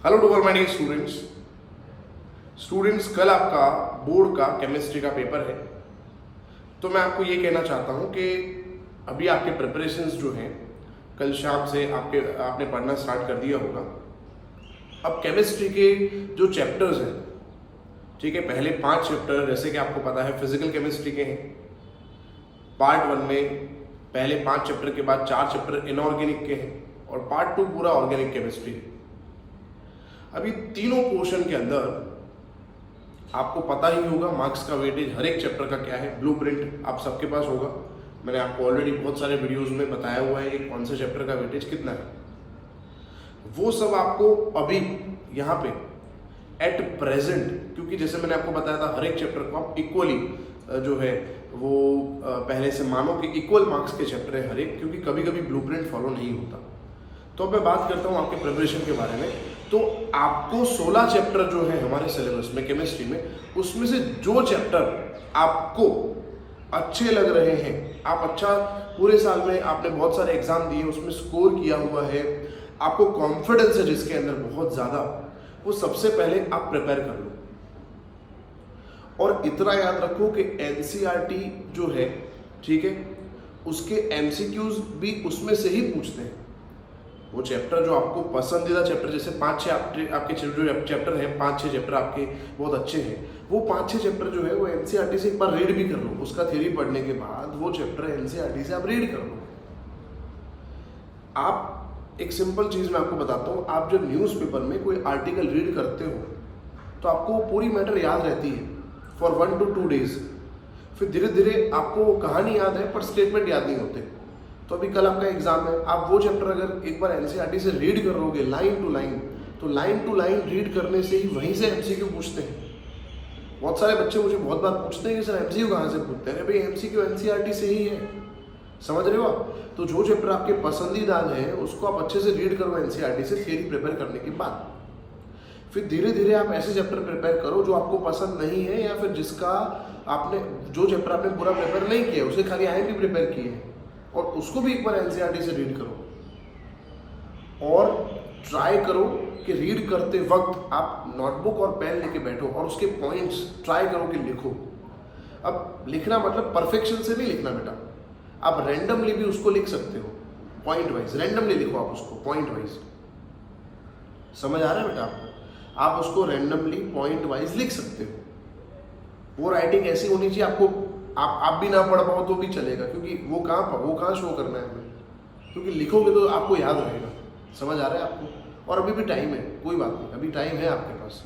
Hello to all my dear students, कल आपका board का केमिस्ट्री का पेपर है। तो मैं आपको ये कहना चाहता हूँ कि अभी आपके प्रिपरेशंस जो हैं कल शाम से आपने पढ़ना स्टार्ट कर दिया होगा। अब केमिस्ट्री के जो चैप्टर्स हैं, ठीक है, पहले 5 चैप्टर जैसे कि आपको पता है फिजिकल केमिस्ट्री के हैं। पार्ट 1 में पहले 5 चैप्टर के बाद 4 चैप्टर इनऑर्गेनिक के हैं और पार्ट 2 पूरा ऑर्गेनिक केमिस्ट्री है। अभी तीनों पोर्शन के अंदर आपको पता ही होगा मार्क्स का वेटेज हर एक चैप्टर का क्या है। ब्लूप्रिंट आप सबके पास होगा, मैंने आपको ऑलरेडी बहुत सारे वीडियोस में बताया हुआ है कि कौन से चैप्टर का वेटेज कितना है। वो सब आपको अभी यहाँ पे एट प्रेजेंट, क्योंकि जैसे मैंने आपको बताया था हर एक चैप्टर को आप इक्वली जो है वो पहले से मानो कि इक्वल मार्क्स के चैप्टर है हर एक, क्योंकि कभी कभी ब्लूप्रिंट फॉलो नहीं होता। तो अब मैं बात करता हूँ आपके प्रिपरेशन के बारे में। तो आपको 16 चैप्टर जो है हमारे सिलेबस में केमिस्ट्री में, उसमें से जो चैप्टर आपको अच्छे लग रहे हैं, आप अच्छा पूरे साल में आपने बहुत सारे एग्जाम दिए, उसमें स्कोर किया हुआ है, आपको कॉन्फिडेंस है जिसके अंदर बहुत ज़्यादा, वो सबसे पहले आप प्रिपेयर कर लो। और इतना याद रखो कि एनसीईआरटी जो है, ठीक है, उसके एमसीक्यूज भी उसमें से ही पूछते हैं। वो चैप्टर जो आपको पसंदीदा चैप्टर, जैसे 5-6 आपके जो चैप्टर हैं, 5-6 चैप्टर आपके बहुत अच्छे हैं, वो 5-6 चैप्टर जो है वो एनसीईआरटी से एक बार रीड भी कर लो। उसका थ्योरी पढ़ने के बाद वो चैप्टर एनसीईआरटी से आप रीड कर लो। आप एक सिंपल चीज़ मैं आपको बताता हूँ, आप जब न्यूज़पेपर में कोई आर्टिकल रीड करते हो तो आपको पूरी मैटर याद रहती है फॉर 1 to 2 डेज। फिर धीरे धीरे आपको कहानी याद है पर स्टेटमेंट याद नहीं होते। तो अभी कल आपका एग्जाम है, आप वो चैप्टर अगर एक बार एनसीईआरटी से रीड करोगे लाइन टू लाइन, तो लाइन टू लाइन रीड करने से ही वहीं से एमसीक्यू पूछते हैं। बहुत सारे बच्चे मुझे बहुत बार पूछते हैं कि सर एमसीक्यू कहाँ से पूछते हैं। भाई एमसीक्यू एनसीईआरटी से ही है, समझ रहे हो आप। तो जो चैप्टर आपके पसंदीदा है उसको आप अच्छे से रीड करो एनसीईआरटी से थ्योरी प्रिपेयर करने के बाद। फिर धीरे धीरे आप ऐसे चैप्टर प्रिपेयर करो जो आपको पसंद नहीं है, या फिर जिसका आपने जो चैप्टर आपने पूरा प्रिपेयर नहीं किया उसे खाली आईएमपी प्रिपेयर किए हैं, और उसको भी एक बार एनसीईआरटी से रीड करो। और ट्राई करो कि रीड करते वक्त आप नोटबुक और पेन लेके बैठो और उसके पॉइंट्स ट्राई करो कि लिखो। अब लिखना मतलब परफेक्शन से नहीं लिखना बेटा, आप रैंडमली भी उसको लिख सकते हो, पॉइंट वाइज रैंडमली लिखो आप उसको पॉइंट वाइज। समझ आ रहा है बेटा आपको? आप उसको रैंडमली पॉइंट वाइज लिख सकते हो। वो राइटिंग ऐसी होनी चाहिए आपको, आप भी ना पढ़ पाओ तो भी चलेगा, क्योंकि वो कहाँ शो करना है हमें, क्योंकि लिखोगे तो आपको याद रहेगा। समझ आ रहा है आपको? और अभी भी टाइम है, कोई बात नहीं, अभी टाइम है आपके पास,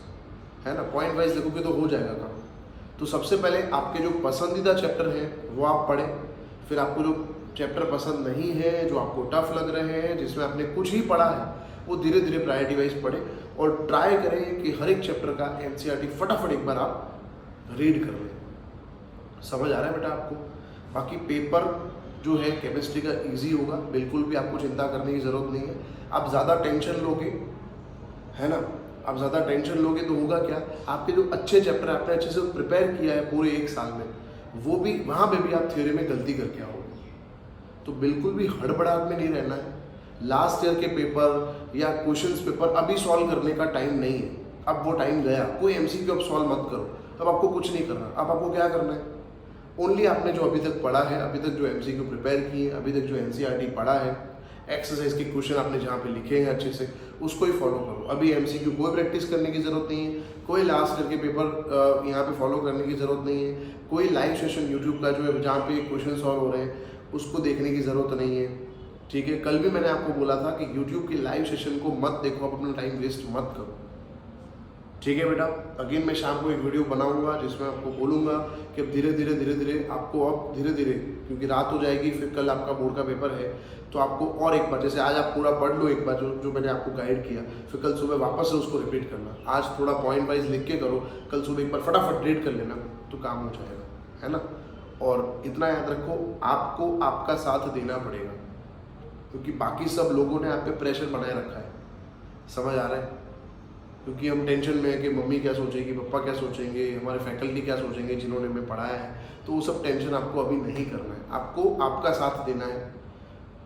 है ना। पॉइंट वाइज लिखोगे तो हो जाएगा काम। तो सबसे पहले आपके जो पसंदीदा चैप्टर हैं वो आप पढ़ें। फिर आपको जो चैप्टर पसंद नहीं है, जो आपको टफ लग रहे हैं, जिसमें आपने कुछ ही पढ़ा है, वो धीरे धीरे प्रायोरिटी वाइज पढ़ें और ट्राई करें कि हर एक चैप्टर का एनसीईआरटी फटाफट एक बार आप रीड कर लें। समझ आ रहा है बेटा आपको? बाकी पेपर जो है केमिस्ट्री का इजी होगा, बिल्कुल भी आपको चिंता करने की ज़रूरत नहीं है। आप ज़्यादा टेंशन लोगे, है ना, आप ज़्यादा टेंशन लोगे तो होगा क्या, आपके जो अच्छे चैप्टर आपने अच्छे से प्रिपेयर किया है पूरे एक साल में, वो भी वहाँ पे भी आप थ्योरी में गलती करके आओगे। तो बिल्कुल भी हड़बड़ाहट में नहीं रहना है। लास्ट ईयर के पेपर या क्वेश्चंस पेपर अभी सॉल्व करने का टाइम नहीं है, अब वो टाइम गया। कोई एमसीक्यू अब सॉल्व मत करो, अब आपको कुछ नहीं करना। अब आपको क्या करना है, ओनली आपने जो अभी तक पढ़ा है, अभी तक जो एमसीक्यू प्रिपेयर किए, अभी तक जो एनसीईआरटी पढ़ा है, एक्सरसाइज के क्वेश्चन आपने जहाँ पे लिखे हैं अच्छे से, उसको ही फॉलो करो। अभी एमसीक्यू कोई प्रैक्टिस करने की ज़रूरत नहीं है, कोई लास्ट ईयर के पेपर यहाँ पे फॉलो करने की ज़रूरत नहीं है, कोई लाइव सेशन यूट्यूब का जो है जहाँ पे क्वेश्चन सॉल्व हो रहे हैं उसको देखने की ज़रूरत नहीं है। ठीक है, कल भी मैंने आपको बोला था कि यूट्यूब के लाइव सेशन को मत देखो, आप अपना टाइम वेस्ट मत करो। ठीक है बेटा, अगेन मैं शाम को एक वीडियो बनाऊंगा जिसमें आपको बोलूंगा कि अब धीरे धीरे आपको, अब धीरे धीरे, क्योंकि रात हो जाएगी, फिर कल आपका बोर्ड का पेपर है, तो आपको और एक बार, जैसे आज आप पूरा पढ़ लो एक बार जो मैंने आपको गाइड किया, फिर कल सुबह वापस से उसको रिपीट करना। आज थोड़ा पॉइंट वाइज लिख के करो, कल सुबह एक बार फटाफट रीड कर लेना तो काम हो जाएगा, है ना। और इतना याद रखो, आपको आपका साथ देना पड़ेगा, क्योंकि बाकी सब लोगों ने आप पे प्रेशर बनाए रखा है। समझ आ रहा है? क्योंकि हम टेंशन में है कि मम्मी क्या सोचेगी, पापा क्या सोचेंगे, हमारे फैकल्टी क्या सोचेंगे जिन्होंने हमें पढ़ाया है, तो वो सब टेंशन आपको अभी नहीं करना है। आपको आपका साथ देना है।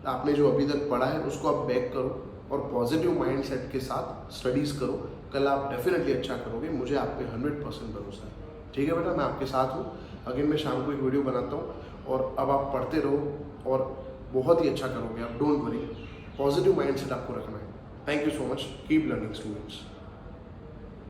आपने जो अभी तक पढ़ा है उसको आप बैक करो, और पॉजिटिव माइंडसेट के साथ स्टडीज़ करो। कल आप डेफिनेटली अच्छा करोगे, मुझे आप पे 100% भरोसा है। ठीक है बेटा, मैं आपके साथ हूँ। अगेन मैं शाम को एक वीडियो बनाता हूँ और अब आप पढ़ते रहो और बहुत ही अच्छा करोगे आप, डोंट वरी। पॉजिटिव माइंडसेट आपको रखना है। Thank you so much, keep learning students.